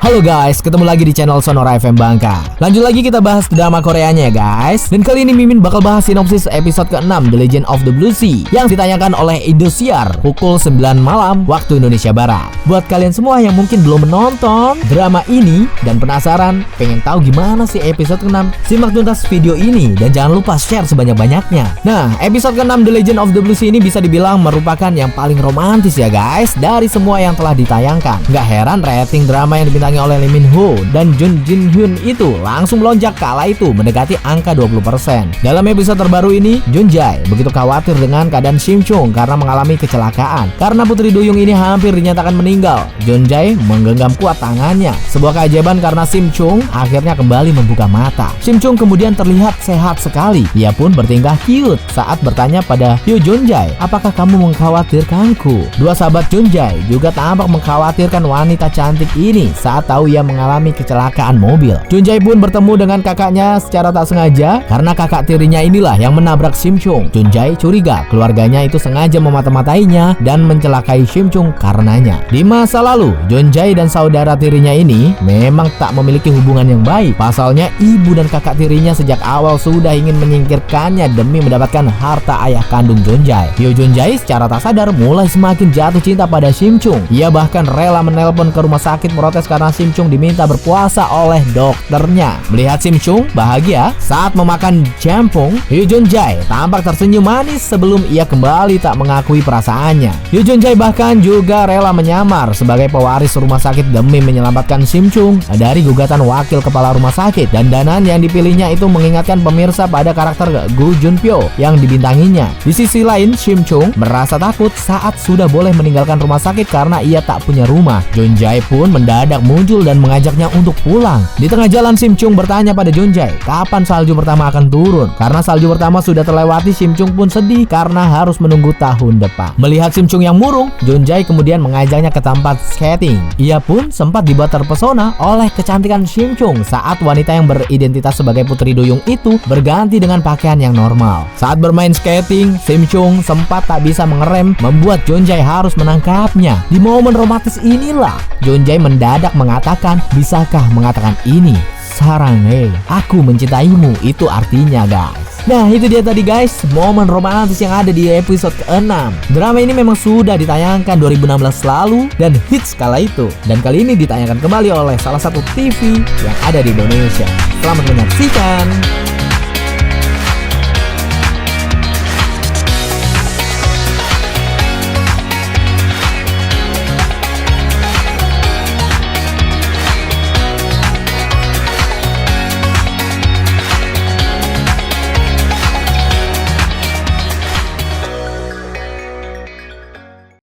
Halo guys, ketemu lagi di channel Sonora FM Bangka. Lanjut lagi kita bahas drama Koreanya ya guys. Dan kali ini Mimin bakal bahas sinopsis episode ke-6 The Legend of the Blue Sea yang ditayangkan oleh Indosiar pukul 9 malam waktu Indonesia Barat. Buat kalian semua yang mungkin belum menonton drama ini dan penasaran pengen tahu gimana sih episode ke-6, simak tuntas video ini dan jangan lupa share sebanyak-banyaknya. Nah, episode ke-6 The Legend of the Blue Sea ini bisa dibilang merupakan yang paling romantis ya guys dari semua yang telah ditayangkan. Nggak heran rating drama yang dibintangi oleh Lee Min Ho dan Jun Jin Hyun itu langsung melonjak kala itu mendekati angka 20%. Dalam episode terbaru ini, Jun Jae begitu khawatir dengan keadaan Sim Chung karena mengalami kecelakaan. Karena Putri Duyung ini hampir dinyatakan meninggal, Jun Jae menggenggam kuat tangannya. Sebuah keajaiban karena Sim Chung akhirnya kembali membuka mata. Sim Chung kemudian terlihat sehat sekali. Ia pun bertingkah cute saat bertanya pada Hyo Jun Jae, apakah kamu mengkhawatirkanku? Dua sahabat Jun Jae juga tampak mengkhawatirkan wanita cantik ini saat tahu ia mengalami kecelakaan mobil. Jun Jae pun bertemu dengan kakaknya secara tak sengaja karena kakak tirinya inilah yang menabrak Sim Chung. Jun Jae curiga keluarganya itu sengaja memata-matainya dan mencelakai Sim Chung karenanya. Di masa lalu, Jun Jae dan saudara tirinya ini memang tak memiliki hubungan yang baik. Pasalnya ibu dan kakak tirinya sejak awal sudah ingin menyingkirkannya demi mendapatkan harta ayah kandung Jun Jae. Hyo Jun Jae secara tak sadar mulai semakin jatuh cinta pada Sim Chung. Ia bahkan rela menelpon ke rumah sakit protes karena Sim Chung diminta berpuasa oleh dokternya. Melihat Sim Chung bahagia saat memakan jampung, Hyo Jun Jae tampak tersenyum manis sebelum ia kembali tak mengakui perasaannya. Hyo Jun Jae bahkan juga rela menyamar sebagai pewaris rumah sakit demi menyelamatkan Sim Chung dari gugatan wakil kepala rumah sakit. Dandanan yang dipilihnya itu mengingatkan pemirsa pada karakter Gu Jun Pyo yang dibintanginya. Di sisi lain, Sim Chung merasa takut saat sudah boleh meninggalkan rumah sakit karena ia tak punya rumah. Jun Jae pun mendadak muncul dan mengajaknya untuk pulang. Di tengah jalan, Sim Chung bertanya pada Jun Jae kapan salju pertama akan turun. Karena salju pertama sudah terlewati, Sim Chung pun sedih karena harus menunggu tahun depan. Melihat Sim Chung yang murung, Jun Jae kemudian mengajaknya ke tempat skating. Ia pun sempat dibuat terpesona oleh kecantikan Sim Chung saat wanita yang beridentitas sebagai Putri Duyung itu berganti dengan pakaian yang normal. Saat bermain skating, Sim Chung sempat tak bisa mengerem, membuat Jun Jae harus menangkapnya. Di momen romantis inilah Jun Jae mendadak mengatakan, bisakah mengatakan ini? Saranghe, aku mencintaimu, itu artinya guys. Nah itu dia tadi guys, momen romantis yang ada di episode ke-6. Drama ini memang sudah ditayangkan 2016 lalu dan hits kala itu. Dan kali ini ditayangkan kembali oleh salah satu TV yang ada di Indonesia. Selamat menyaksikan.